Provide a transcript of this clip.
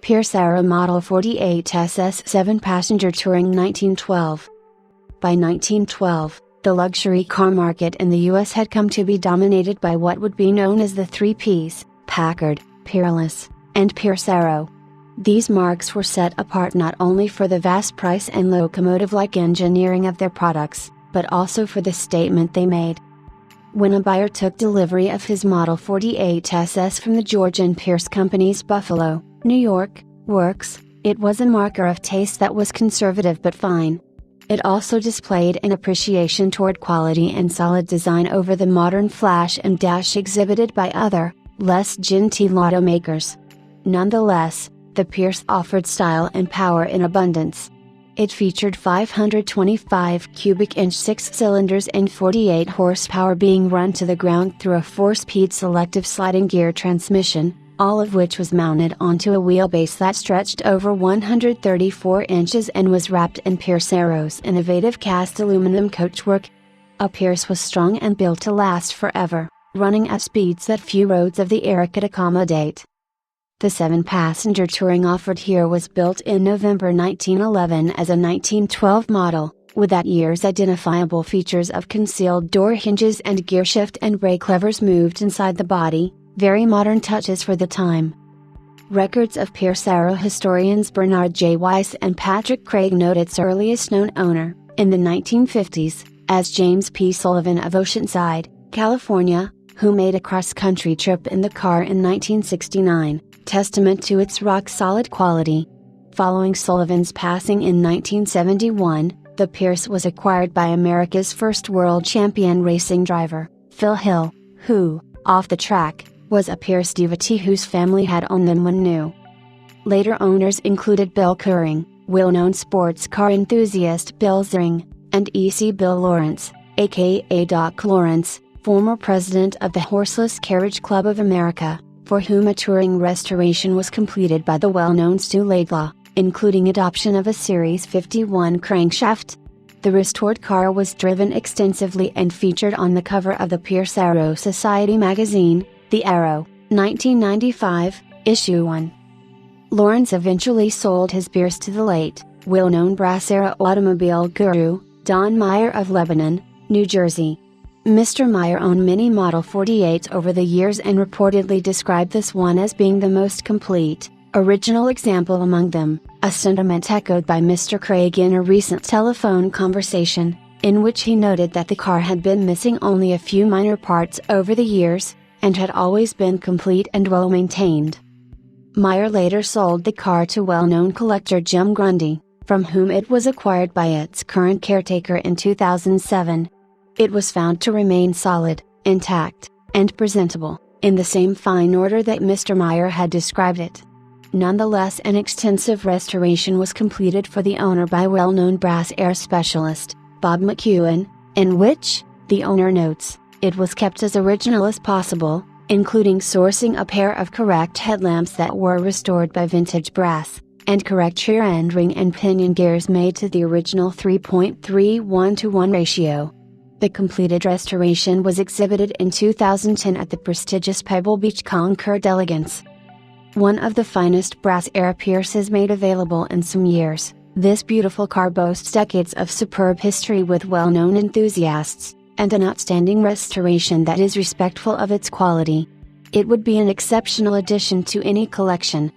Pierce Arrow Model 48 SS 7-passenger touring 1912. By 1912, the luxury car market in the US had come to be dominated by what would be known as the three Ps: Packard, Peerless, and Pierce Arrow. These marques were set apart not only for the vast price and locomotive-like engineering of their products, but also for the statement they made. When a buyer took delivery of his Model 48 SS from the George and Pierce Company's Buffalo, New York, works, it was a marker of taste that was conservative but fine. It also displayed an appreciation toward quality and solid design over the modern flash and dash exhibited by other, less genteel automakers. Nonetheless, the Pierce offered style and power in abundance. It featured 525 cubic inch 6 cylinders and 48 horsepower being run to the ground through a 4-speed selective sliding gear transmission, all of which was mounted onto a wheelbase that stretched over 134 inches and was wrapped in Pierce Arrow's innovative cast aluminum coachwork. A Pierce was strong and built to last forever, running at speeds that few roads of the era could accommodate. The 7-passenger touring offered here was built in November 1911 as a 1912 model, with that year's identifiable features of concealed door hinges and gearshift and brake levers moved inside the body, very modern touches for the time. Records of Pierce Arrow historians Bernard J. Weiss and Patrick Craig note its earliest known owner, in the 1950s, as James P. Sullivan of Oceanside, California, who made a cross-country trip in the car in 1969. Testament to its rock-solid quality. Following Sullivan's passing in 1971, the Pierce was acquired by America's first world champion racing driver, Phil Hill, who, off the track, was a Pierce devotee whose family had owned them when new. Later owners included Bill Curring, well-known sports car enthusiast Bill Zring, and E.C. Bill Lawrence, aka Doc Lawrence, former president of the Horseless Carriage Club of America, for whom a touring restoration was completed by the well-known Stu Laidlaw, including adoption of a Series 51 crankshaft. The restored car was driven extensively and featured on the cover of the Pierce Arrow Society magazine, The Arrow, 1995, issue 1. Lawrence eventually sold his Pierce to the late, well-known brass era automobile guru, Don Meyer of Lebanon, New Jersey. Mr. Meyer owned many Model 48s over the years and reportedly described this one as being the most complete, original example among them, a sentiment echoed by Mr. Craig in a recent telephone conversation, in which he noted that the car had been missing only a few minor parts over the years, and had always been complete and well maintained. Meyer later sold the car to well-known collector Jim Grundy, from whom it was acquired by its current caretaker in 2007. It was found to remain solid, intact, and presentable, in the same fine order that Mr. Meyer had described it. Nonetheless, an extensive restoration was completed for the owner by well-known brass air specialist, Bob McEwen, in which, the owner notes, it was kept as original as possible, including sourcing a pair of correct headlamps that were restored by vintage brass, and correct rear end ring and pinion gears made to the original 3.31:1 ratio. The completed restoration was exhibited in 2010 at the prestigious Pebble Beach Concours d'Elegance. One of the finest brass air Pierces made available in some years, this beautiful car boasts decades of superb history with well-known enthusiasts, and an outstanding restoration that is respectful of its quality. It would be an exceptional addition to any collection,